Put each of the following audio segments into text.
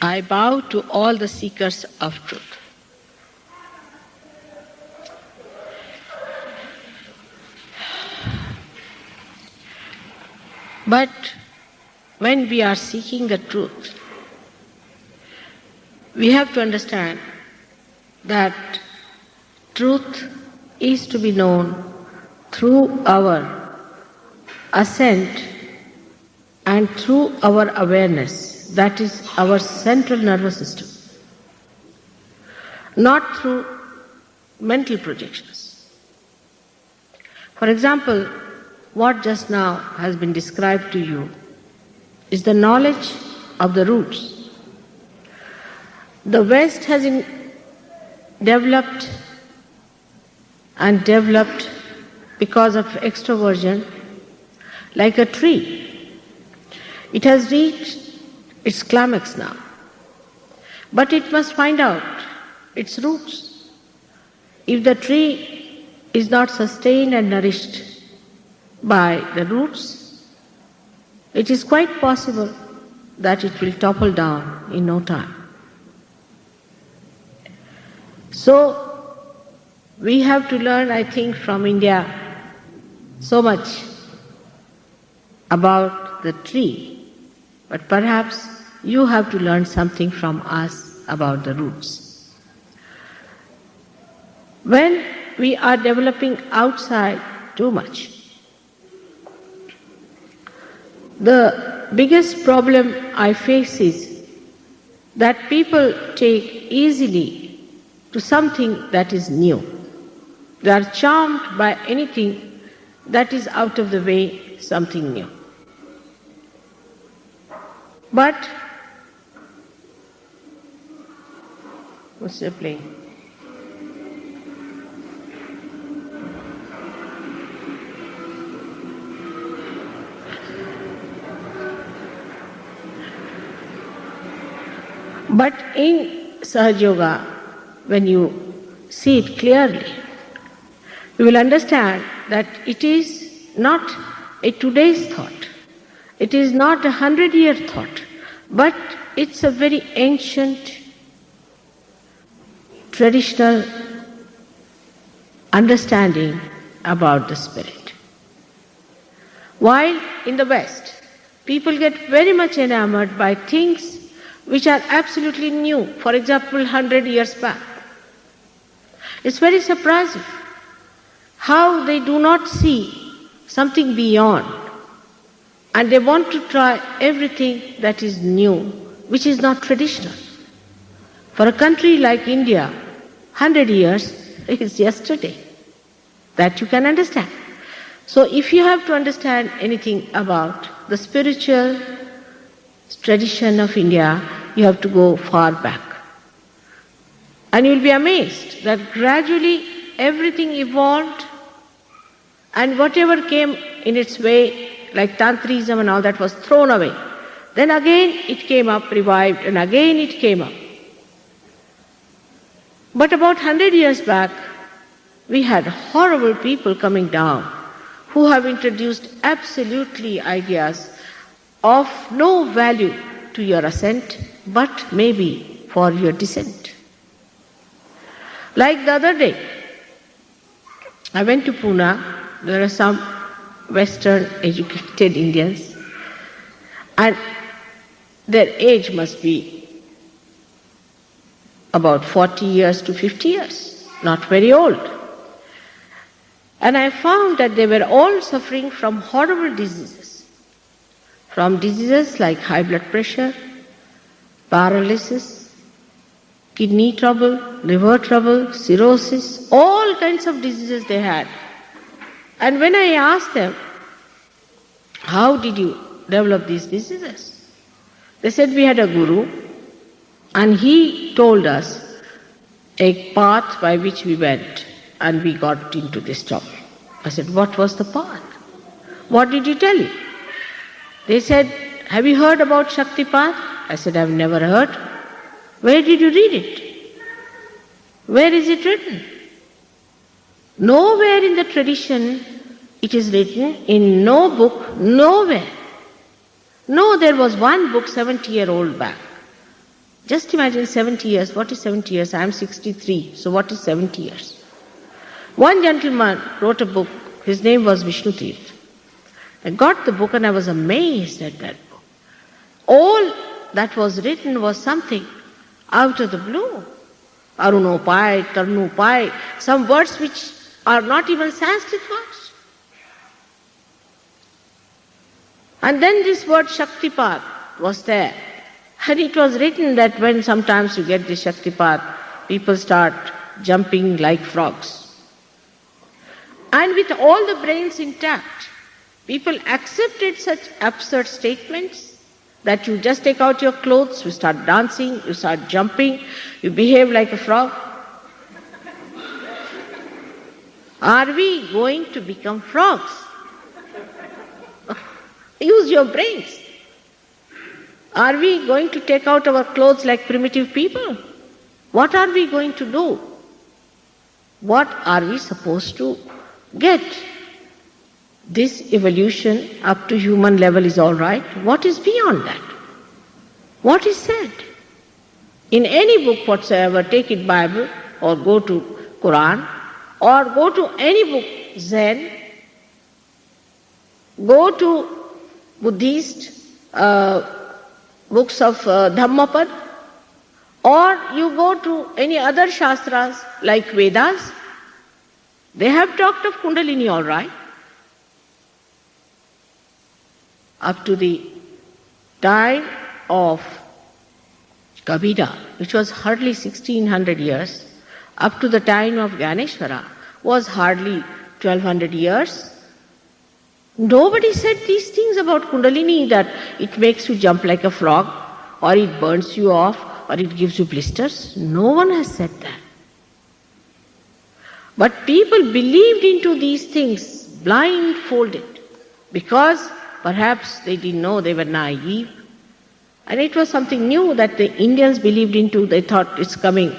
I bow to all the seekers of truth. But when we are seeking the truth, we have to understand that truth is to be known through our assent and through our awareness, that is our central nervous system, not through mental projections. For example, what just now has been described to you is the knowledge of the roots. The West has developed because of extroversion like a tree. It has reached its climax now, but it must find out its roots. If the tree is not sustained and nourished by the roots, it is quite possible that it will topple down in no time. So, we have to learn, I think, from India so much about the tree, but perhaps you have to learn something from us about the roots. When we are developing outside too much, the biggest problem I face is that people take easily to something that is new. They are charmed by anything that is out of the way, something new. But, what's the playing? But in Sahaja Yoga, when you see it clearly, you will understand that it is not a today's thought, it is not 100-year thought, but it's a very ancient, traditional understanding about the spirit. While in the West, people get very much enamored by things which are absolutely new, for example, 100 years back. It's very surprising how they do not see something beyond, and they want to try everything that is new, which is not traditional. For a country like India, 100 years is yesterday. That you can understand. So if you have to understand anything about the spiritual tradition of India, you have to go far back. And you will be amazed that gradually everything evolved, and whatever came in its way, like Tantrism and all that, was thrown away. Then again it came up, revived, and again it came up. But about 100 years back, we had horrible people coming down who have introduced absolutely ideas of no value to your ascent, but maybe for your descent. Like the other day, I went to Pune. There are some Western educated Indians, and their age must be about 40 years to 50 years, not very old. And I found that they were all suffering from horrible diseases. From diseases like high blood pressure, paralysis, kidney trouble, liver trouble, cirrhosis, all kinds of diseases they had. And when I asked them, how did you develop these diseases? They said, we had a guru and he told us a path by which we went and we got into this trouble. I said, what was the path? What did he tell you? They said, have you heard about Shaktipat? I said, I've never heard. Where did you read it? Where is it written? Nowhere in the tradition it is written, in no book, nowhere. No, there was one book 70-year-old back. Just imagine 70 years. What is 70 years? I am 63. So what is 70 years? One gentleman wrote a book. His name was Vishnu Tirth. I got the book and I was amazed at that book. All that was written was something out of the blue. Arunopai, Tarunopai, some words which are not even Sanskrit words. And then this word Shaktipat was there. And it was written that when sometimes you get this Shaktipat, people start jumping like frogs. And with all the brains intact, people accepted such absurd statements that you just take out your clothes, you start dancing, you start jumping, you behave like a frog. Are we going to become frogs? Use your brains. Are we going to take out our clothes like primitive people? What are we going to do? What are we supposed to get? This evolution up to human level is all right. What is beyond that? What is said? In any book whatsoever, take it Bible or go to Quran or go to any book, Zen, go to Buddhist books of Dhammapad, or you go to any other Shastras like Vedas, they have talked of Kundalini all right. Up to the time of Kabira, which was hardly 1600 years, up to the time of Gyaneshwara was hardly 1200 years. Nobody said these things about Kundalini, that it makes you jump like a frog, or it burns you off, or it gives you blisters. No one has said that. But people believed into these things blindfolded, because perhaps they didn't know, they were naive. And it was something new that the Indians believed into. They thought it's coming,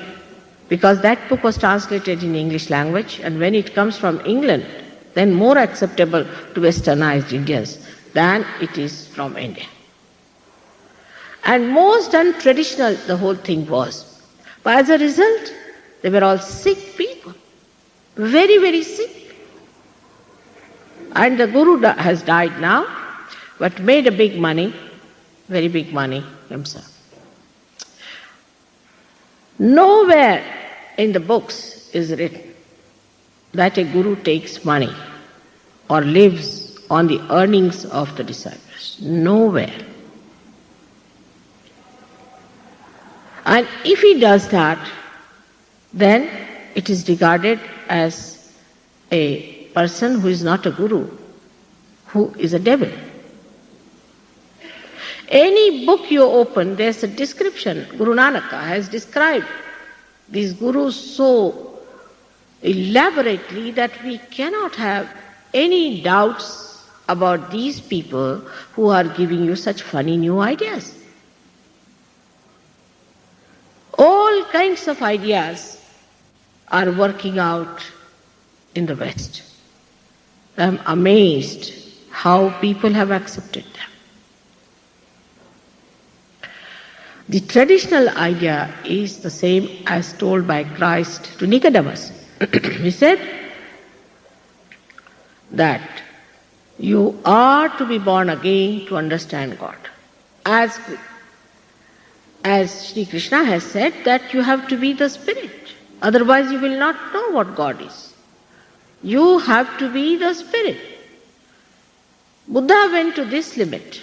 because that book was translated in English language, and when it comes from England, then more acceptable to westernized Indians than it is from India. And most untraditional the whole thing was. But as a result, they were all sick people, very, very sick. And the Guru has died now, but made a big money, very big money himself. Nowhere in the books is written that a guru takes money or lives on the earnings of the disciples. Nowhere. And if he does that, then it is regarded as a person who is not a guru, who is a devil. Any book you open, there's a description. Guru Nanaka has described these gurus so elaborately that we cannot have any doubts about these people who are giving you such funny new ideas. All kinds of ideas are working out in the West. I'm amazed how people have accepted them. The traditional idea is the same as told by Christ to Nicodemus. He said that you are to be born again to understand God. As Sri Krishna has said that you have to be the spirit, otherwise you will not know what God is. You have to be the spirit. Buddha went to this limit,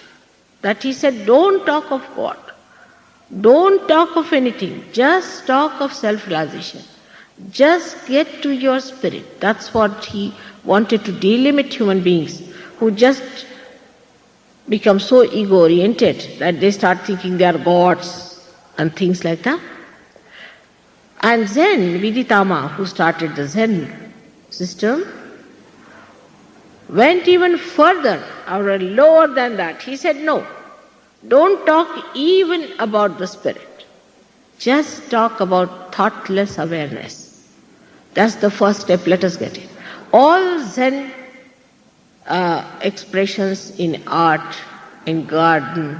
that he said, don't talk of God, don't talk of anything, just talk of self-realization. Just get to your spirit. That's what he wanted to delimit human beings who just become so ego-oriented that they start thinking they are gods and things like that. And Zen, Viditama, who started the Zen system, went even further or lower than that. He said, no, don't talk even about the spirit. Just talk about thoughtless awareness. That's the first step. Let us get it. All Zen expressions in art, in garden,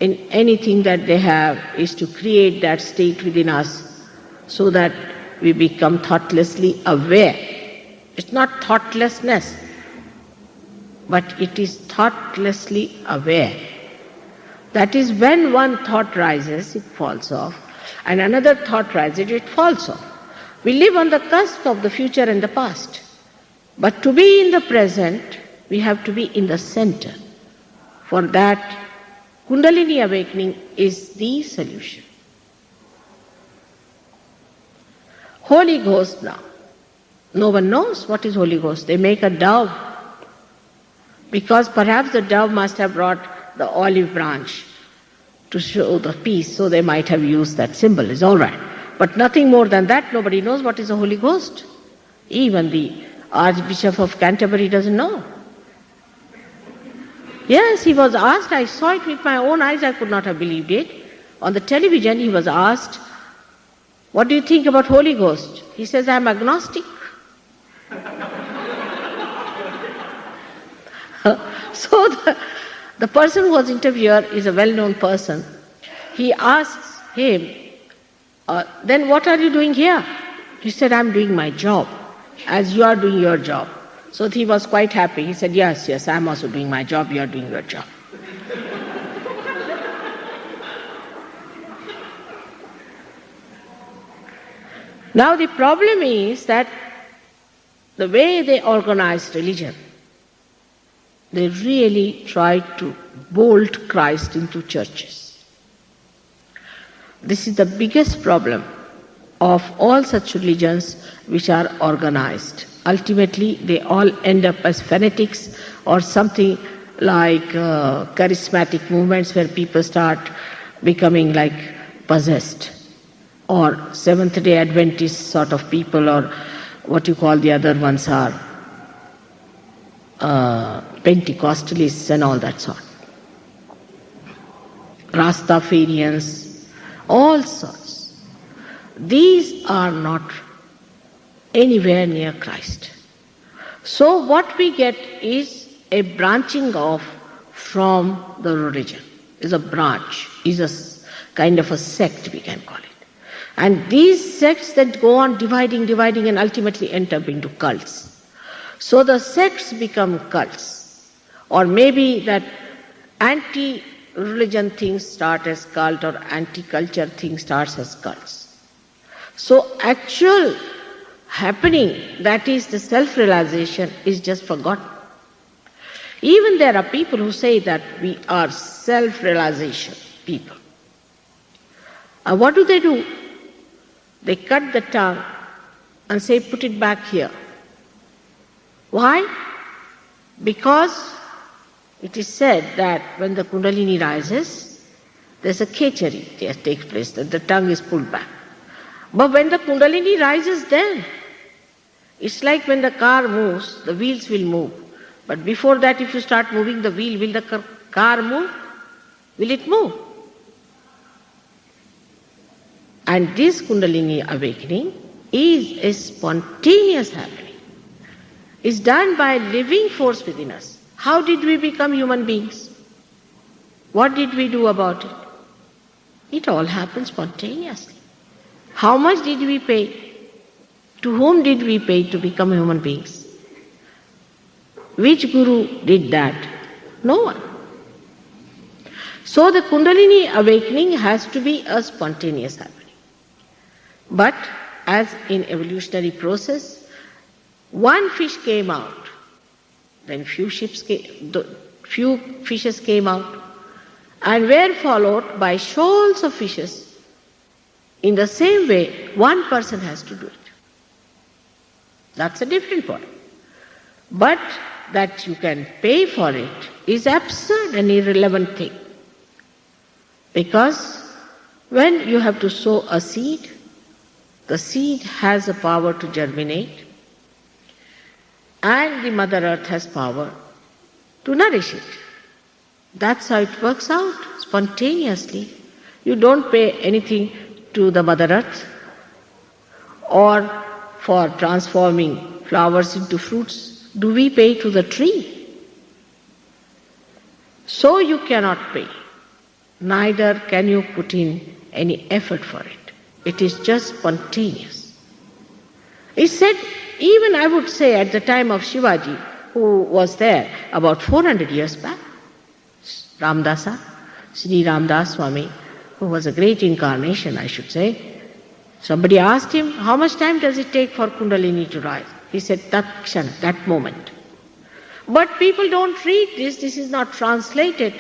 in anything that they have is to create that state within us so that we become thoughtlessly aware. It's not thoughtlessness, but it is thoughtlessly aware. That is, when one thought rises, it falls off, and another thought rises, it falls off. We live on the cusp of the future and the past. But to be in the present, we have to be in the center. For that, Kundalini awakening is the solution. Holy Ghost now. No one knows what is Holy Ghost. They make a dove, because perhaps the dove must have brought the olive branch to show the peace, so they might have used that symbol. It's all right. But nothing more than that. Nobody knows what is the Holy Ghost. Even the Archbishop of Canterbury doesn't know. Yes, he was asked, I saw it with my own eyes, I could not have believed it. On the television he was asked, what do you think about Holy Ghost? He says, I am agnostic. So the person who was interviewed is a well-known person. He asks him, then what are you doing here? He said, I am doing my job, as you are doing your job. So he was quite happy. He said, yes, I am also doing my job, you are doing your job. Now the problem is that the way they organize religion, they really try to bolt Christ into churches. This is the biggest problem of all such religions which are organized. Ultimately, they all end up as fanatics or something like charismatic movements where people start becoming like possessed, or Seventh-day Adventist sort of people, or what you call the other ones are Pentecostalists and all that sort. Rastafarians, all sorts. These are not anywhere near Christ. So what we get is a branching off from the religion. Is a branch, is a kind of a sect, we can call it. And these sects that go on dividing and ultimately end up into cults. So the sects become cults. Or maybe that anti-religion things start as cult, or anti-culture thing starts as cults. So actual happening, that is the self-realization, is just forgotten. Even there are people who say that we are self-realization people. What do? They cut the tongue and say, put it back here. Why? Because it is said that when the Kundalini rises, there's a kechari that takes place, that the tongue is pulled back. But when the Kundalini rises, then it's like when the car moves, the wheels will move. But before that, if you start moving the wheel, will the car move? Will it move? And this Kundalini awakening is a spontaneous happening. It's done by living force within us. How did we become human beings? What did we do about it? It all happened spontaneously. How much did we pay? To whom did we pay to become human beings? Which guru did that? No one. So the Kundalini awakening has to be a spontaneous happening. But as in evolutionary process, one fish came out, then few fishes came out, and were followed by shoals of fishes. In the same way, one person has to do it. That's a different point. But that you can pay for it is absurd and irrelevant thing. Because when you have to sow a seed, the seed has a power to germinate, and the Mother Earth has power to nourish it. That's how it works out, spontaneously. You don't pay anything to the Mother Earth, or for transforming flowers into fruits. Do we pay to the tree? So you cannot pay. neither can you put in any effort for it. It is just spontaneous. He said, even I would say at the time of Shivaji, who was there about 400 years back, Ramdasa, Sri Ramdas Swami, who was a great incarnation, I should say. Somebody asked him, how much time does it take for Kundalini to rise? He said, that moment. But people don't read this. This is not translated.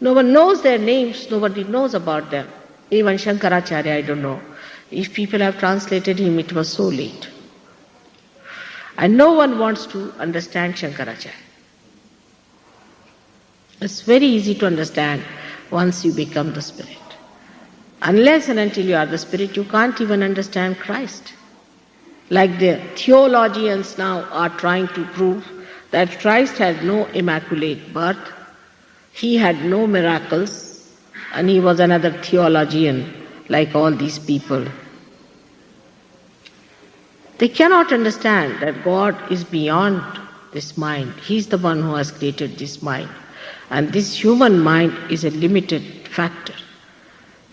No one knows their names. Nobody knows about them. Even Shankaracharya, I don't know. If people have translated him, it was so late. And no one wants to understand Shankaracharya. It's very easy to understand once you become the Spirit. Unless and until you are the Spirit, you can't even understand Christ. Like the theologians now are trying to prove that Christ had no immaculate birth, he had no miracles, and he was another theologian like all these people. They cannot understand that God is beyond this mind. He is the one who has created this mind. And this human mind is a limited factor.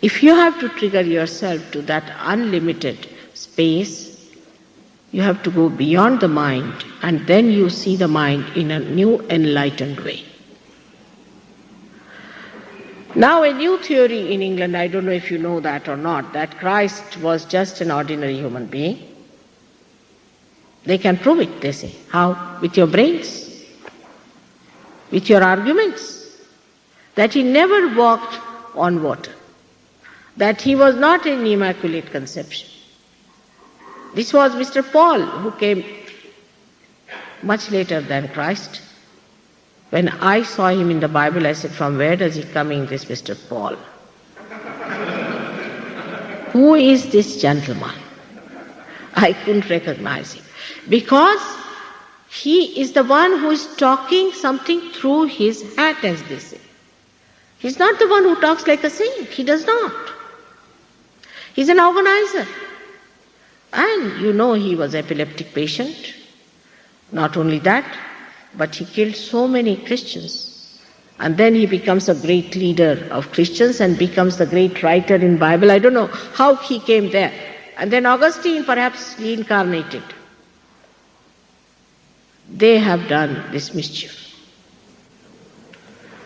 If you have to trigger yourself to that unlimited space, you have to go beyond the mind, and then you see the mind in a new enlightened way. Now a new theory in England, I don't know if you know that or not, that Christ was just an ordinary human being. They can prove it, they say. How? With your brains, with your arguments. That he never walked on water, that he was not an immaculate conception. This was Mr. Paul, who came much later than Christ. When I saw him in the Bible, I said, from where does he come in, this Mr. Paul? Who is this gentleman? I couldn't recognize him. Because he is the one who is talking something through his hat, as they say. He's not the one who talks like a saint. He does not. He's an organizer. And you know he was an epileptic patient. Not only that, but he killed so many Christians. And then he becomes a great leader of Christians and becomes the great writer in Bible. I don't know how he came there. And then Augustine perhaps reincarnated. They have done this mischief.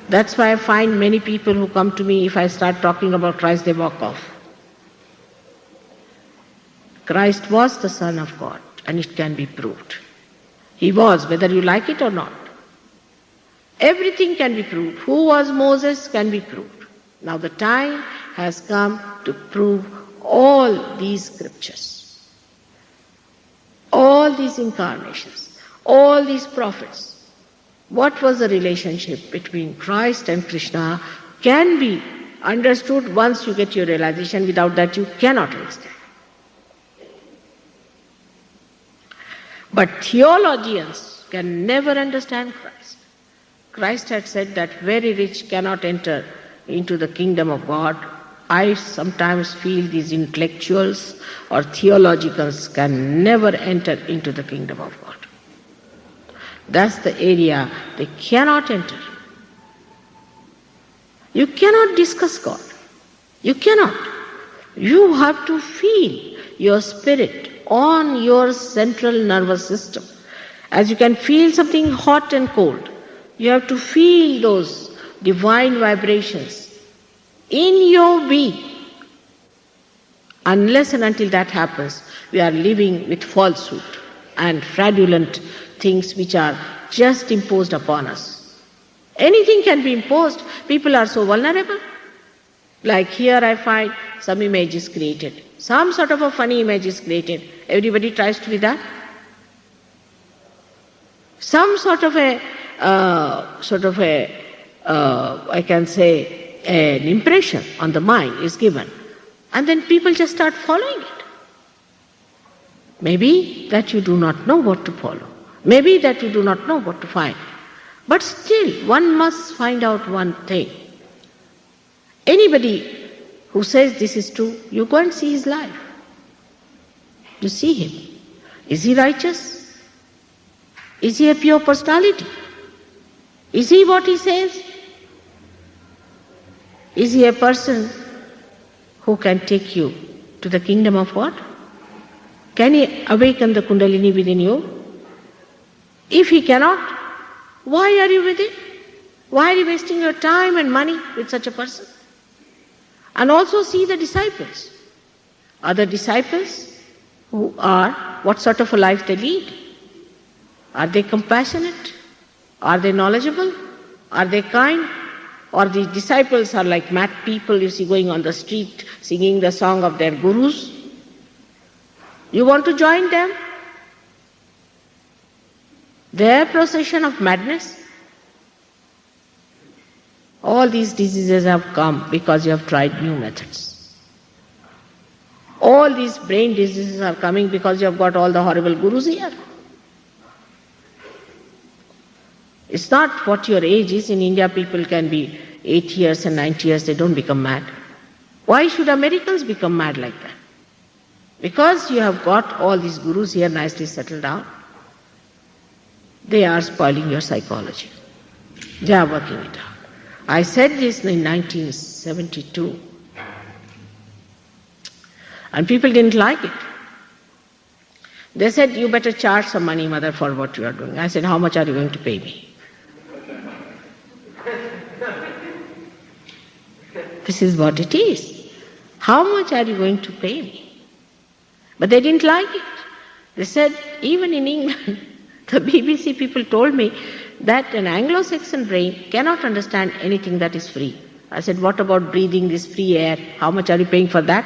That's why I find many people who come to me, if I start talking about Christ, they walk off. Christ was the Son of God, and it can be proved. He was, whether you like it or not. Everything can be proved. Who was Moses can be proved. Now the time has come to prove all these scriptures, all these incarnations, all these prophets. What was the relationship between Christ and Krishna can be understood once you get your realization. Without that you cannot understand. But theologians can never understand Christ. Christ had said that very rich cannot enter into the kingdom of God. I sometimes feel these intellectuals or theologians can never enter into the kingdom of God. That's the area they cannot enter. You cannot discuss God. You cannot. You have to feel your spirit on your central nervous system. As you can feel something hot and cold, you have to feel those divine vibrations in your being. Unless and until that happens, we are living with falsehood and fraudulent things which are just imposed upon us. Anything can be imposed. People are so vulnerable. Like here I find some image is created. Some sort of a funny image is created. Everybody tries to be that. Some sort of a I can say, an impression on the mind is given. And then people just start following it. Maybe that you do not know what to follow. Maybe that you do not know what to find. But still, one must find out one thing. Anybody who says this is true, you go and see his life. You see him. Is he righteous? Is he a pure personality? Is he what he says? Is he a person who can take you to the kingdom of God? Can he awaken the Kundalini within you? If he cannot, why are you with him? Why are you wasting your time and money with such a person? And also see the disciples. Are the disciples who are, what sort of a life they lead? Are they compassionate? Are they knowledgeable? Are they kind? Or the disciples are like mad people you see going on the street singing the song of their gurus? You want to join them? Their procession of madness? All these diseases have come because you have tried new methods. All these brain diseases are coming because you have got all the horrible gurus here. It's not what your age is. In India, people can be 8 years and 90 years, they don't become mad. Why should Americans become mad like that? Because you have got all these gurus here nicely settled down. They are spoiling your psychology. They are working it out. I said this in 1972. And people didn't like it. They said, you better charge some money, mother, for what you are doing. I said, how much are you going to pay me? This is what it is. How much are you going to pay me? But they didn't like it. They said, even in England, the BBC people told me that an Anglo-Saxon brain cannot understand anything that is free. I said, what about breathing this free air? How much are you paying for that?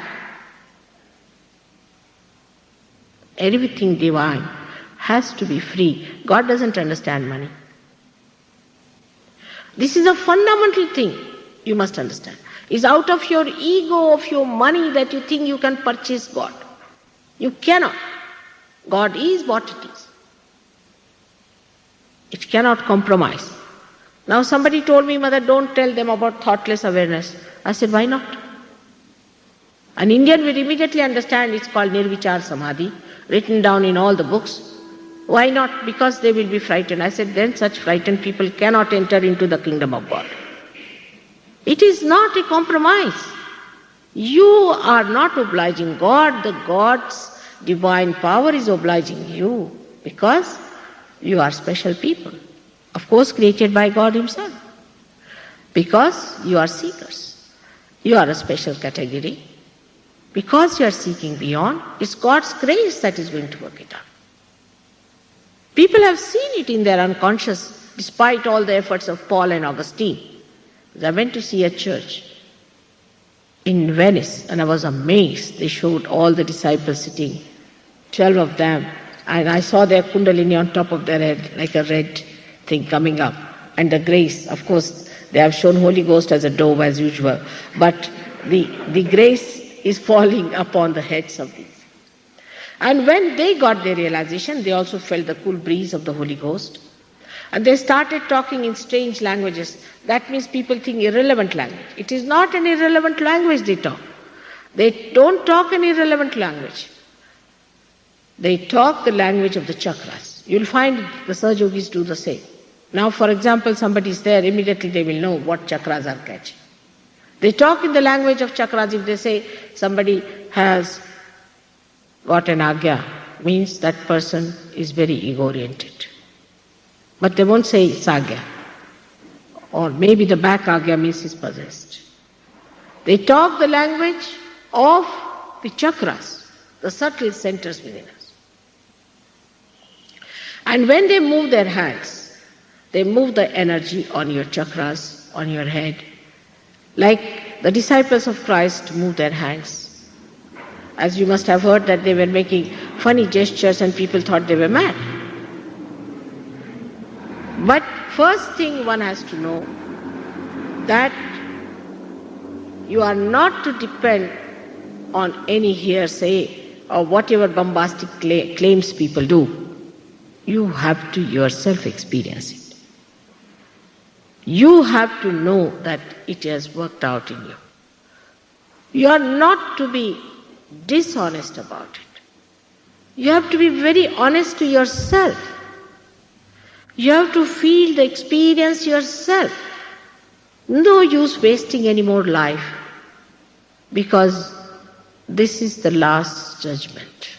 Everything divine has to be free. God doesn't understand money. This is a fundamental thing you must understand. It's out of your ego, of your money, that you think you can purchase God. You cannot. God is what it is. It cannot compromise. Now somebody told me, mother, don't tell them about thoughtless awareness. I said, why not? An Indian will immediately understand it's called Nirvichar Samadhi, written down in all the books. Why not? Because they will be frightened. I said, then such frightened people cannot enter into the kingdom of God. It is not a compromise. You are not obliging God. The God's divine power is obliging you because you are special people. Of course, created by God Himself. Because you are seekers. You are a special category. Because you are seeking beyond, it's God's grace that is going to work it out. People have seen it in their unconscious, despite all the efforts of Paul and Augustine. I went to see a church in Venice, and I was amazed. They showed all the disciples sitting, 12 of them, and I saw their kundalini on top of their head, like a red thing coming up. And the grace, of course, they have shown Holy Ghost as a dove as usual, but the grace is falling upon the heads of these. And when they got their realization, they also felt the cool breeze of the Holy Ghost. And they started talking in strange languages. That means people think irrelevant language. It is not an irrelevant language they talk. They don't talk an irrelevant language. They talk the language of the chakras. You'll find the Sahajogis do the same. Now, for example, somebody is there, immediately they will know what chakras are catching. They talk in the language of chakras. If they say somebody has got an agya, means that person is very ego-oriented. But they won't say sagya. Or maybe the back agya means he's possessed. They talk the language of the chakras, the subtle centers within us. And when they move their hands, they move the energy on your chakras, on your head, like the disciples of Christ move their hands. As you must have heard that they were making funny gestures and people thought they were mad. But first thing one has to know that you are not to depend on any hearsay or whatever bombastic claims people do. You have to yourself experience it. You have to know that it has worked out in you. You are not to be dishonest about it. You have to be very honest to yourself. You have to feel the experience yourself. No use wasting any more life, because this is the last judgment.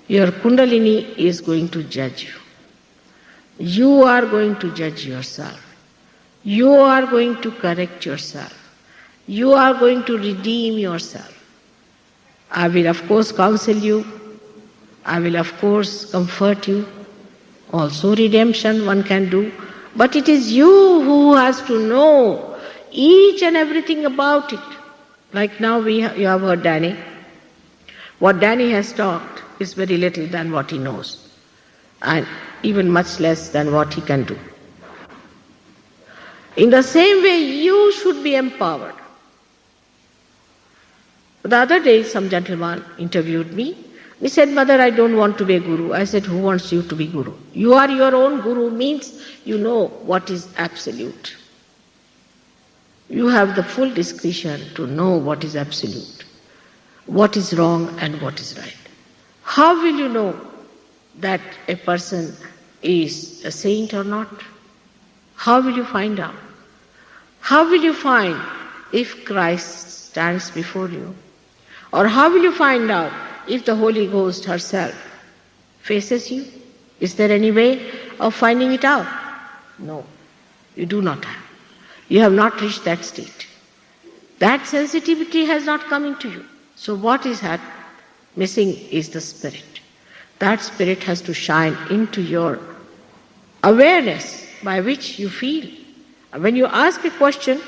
Your Kundalini is going to judge you. You are going to judge yourself. You are going to correct yourself. You are going to redeem yourself. I will of course counsel you. I will of course comfort you. Also redemption one can do. But it is you who has to know each and everything about it. Like now you have heard Danny. What Danny has talked is very little than what he knows, and even much less than what he can do. In the same way, you should be empowered. The other day, some gentleman interviewed me. He said, "Mother, I don't want to be a guru." I said, "Who wants you to be guru? You are your own guru," means you know what is absolute. You have the full discretion to know what is absolute, what is wrong and what is right. How will you know that a person is a saint or not? How will you find out? How will you find if Christ stands before you? Or how will you find out if the Holy Ghost herself faces you? Is there any way of finding it out? No, you do not have. You have not reached that state. That sensitivity has not come into you. So what is missing is the spirit. That spirit has to shine into your awareness by which you feel. When you ask a question,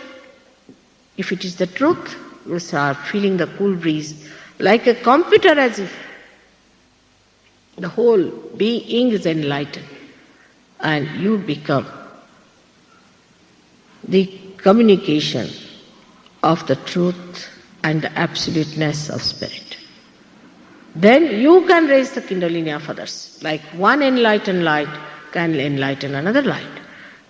if it is the truth, you start feeling the cool breeze, like a computer, as if the whole being is enlightened, and you become the communication of the truth and the absoluteness of spirit. Then you can raise the Kundalini of others. Like one enlightened light can enlighten another light.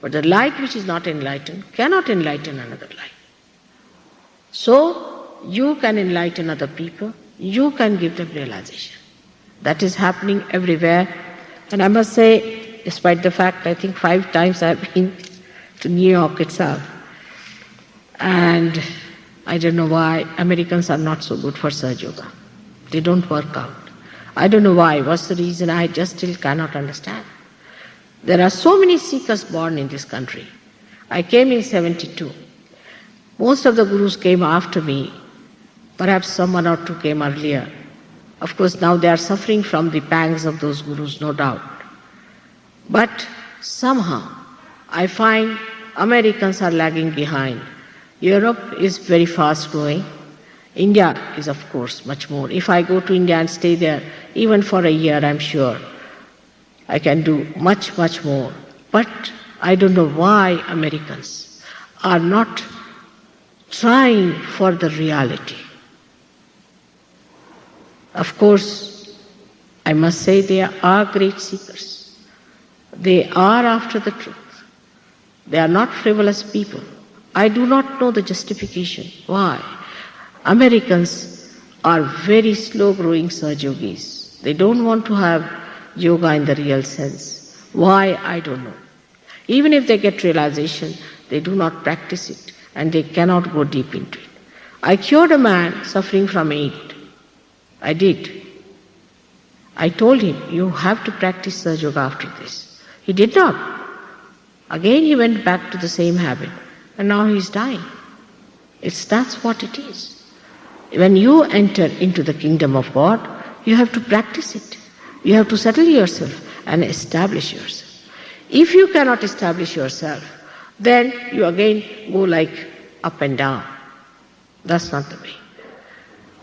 But the light which is not enlightened cannot enlighten another light. So you can enlighten other people, you can give them realization. That is happening everywhere. And I must say, despite the fact I think 5 times I've been to New York itself, and I don't know why Americans are not so good for Sahaja Yoga. They don't work out. I don't know why. What's the reason? I just still cannot understand. There are so many seekers born in this country. I came in 72. Most of the gurus came after me. Perhaps some 1 or 2 came earlier. Of course, now they are suffering from the pangs of those gurus, no doubt. But somehow, I find Americans are lagging behind. Europe is very fast growing. India is, of course, much more. If I go to India and stay there, even for a year, I'm sure I can do much, much more. But I don't know why Americans are not trying for the reality. Of course, I must say they are great seekers. They are after the truth. They are not frivolous people. I do not know the justification. Why? Americans are very slow-growing Sahaja Yogis. They don't want to have yoga in the real sense. Why? I don't know. Even if they get realization, they do not practice it and they cannot go deep into it. I cured a man suffering from AIDS. I did. I told him, you have to practice Sahaja Yoga after this. He did not. Again he went back to the same habit and now he is dying. That's what it is. When you enter into the kingdom of God, you have to practice it. You have to settle yourself and establish yourself. If you cannot establish yourself, then you again go like up and down. That's not the way.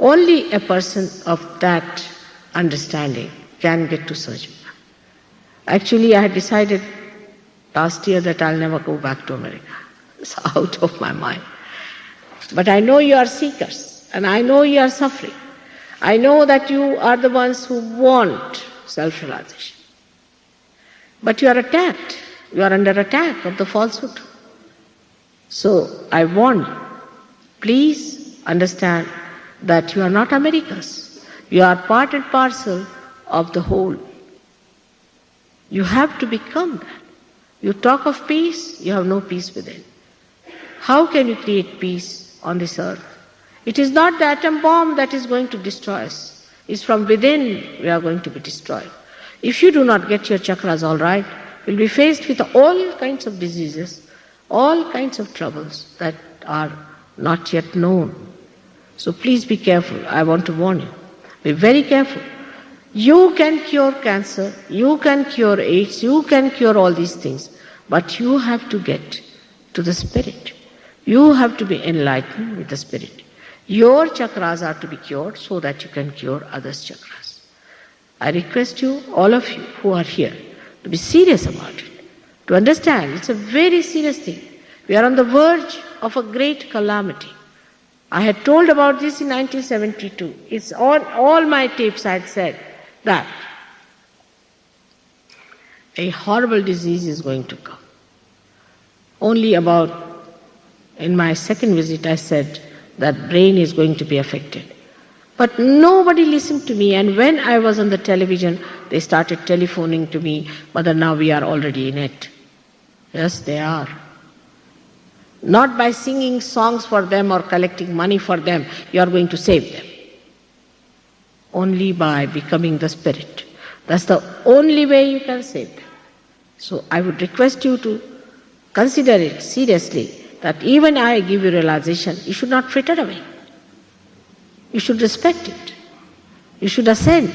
Only a person of that understanding can get to Sahaja Yoga. Actually, I had decided last year that I'll never go back to America. It's out of my mind. But I know you are seekers, and I know you are suffering. I know that you are the ones who want self-realization. But you are attacked. You are under attack of the falsehood. So I want, please understand that you are not Americans. You are part and parcel of the whole. You have to become that. You talk of peace, you have no peace within. How can you create peace on this earth? It is not the atom bomb that is going to destroy us. It's from within we are going to be destroyed. If you do not get your chakras all right, you'll be faced with all kinds of diseases, all kinds of troubles that are not yet known. So please be careful. I want to warn you. Be very careful. You can cure cancer, you can cure AIDS, you can cure all these things, but you have to get to the spirit. You have to be enlightened with the spirit. Your chakras are to be cured so that you can cure others' chakras. I request you, all of you who are here, to be serious about it, to understand it's a very serious thing. We are on the verge of a great calamity. I had told about this in 1972. It's on all my tapes I had said that a horrible disease is going to come. Only about, in my second visit, I said that brain is going to be affected. But nobody listened to me, and when I was on the television, they started telephoning to me, Mother, now we are already in it. Yes, they are. Not by singing songs for them or collecting money for them, you are going to save them. Only by becoming the spirit. That's the only way you can save them. So I would request you to consider it seriously, that even I give you realization, you should not fritter away. You should respect it. You should ascend.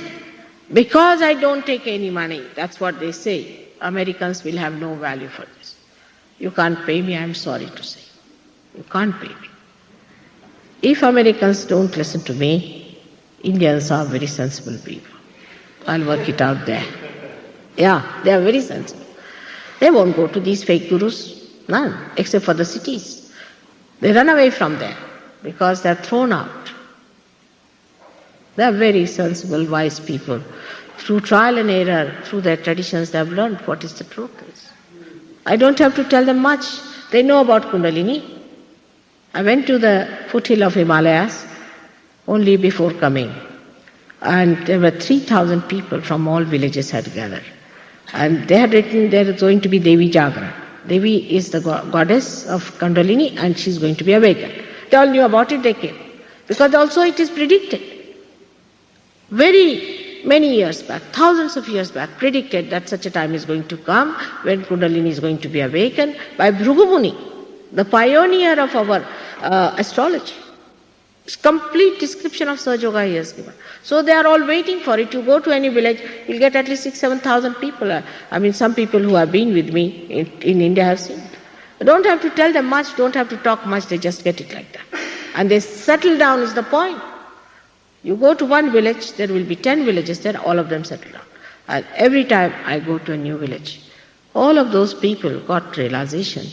Because I don't take any money, that's what they say, Americans will have no value for this. You can't pay me, I'm sorry to say. You can't pay me. If Americans don't listen to me, Indians are very sensible people. I'll work it out there. Yeah, they are very sensible. They won't go to these fake gurus, none, except for the cities. They run away from there because they are thrown out. They are very sensible, wise people. Through trial and error, through their traditions, they have learned what is the truth is. I don't have to tell them much. They know about Kundalini. I went to the foothill of Himalayas only before coming. And there were 3,000 people from all villages had gathered. And they had written there is going to be Devi Jagra. Devi is the goddess of Kundalini and she is going to be awakened. They all knew about it, they came. Because also it is predicted. Very many years back, thousands of years back, predicted that such a time is going to come when Kundalini is going to be awakened by Bhrigu Muni, the pioneer of our astrology. It's complete description of Sahaja Yoga he has given. So they are all waiting for it. You go to any village, you'll get at least 6,000-7,000 people. I mean, some people who have been with me in India have seen it. You don't have to tell them much, don't have to talk much, they just get it like that. And they settle down is the point. You go to one village, there will be 10 villages there, all of them settle down. And every time I go to a new village, all of those people got realization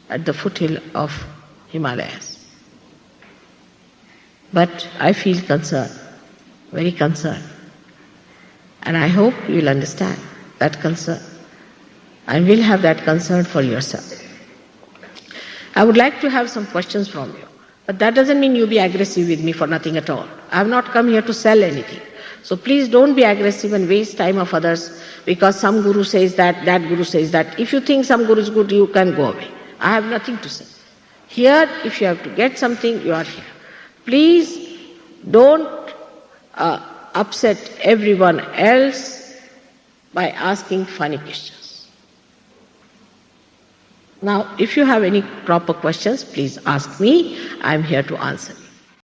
at the foothill of Himalayas. But I feel concerned, very concerned. And I hope you will understand that concern. And will have that concern for yourself. I would like to have some questions from you. But that doesn't mean you be aggressive with me for nothing at all. I have not come here to sell anything. So please don't be aggressive and waste time of others because some guru says that guru says that. If you think some guru is good, you can go away. I have nothing to say. Here, if you have to get something, you are here. Please don't upset everyone else by asking funny questions. Now, if you have any proper questions, please ask me. I am here to answer.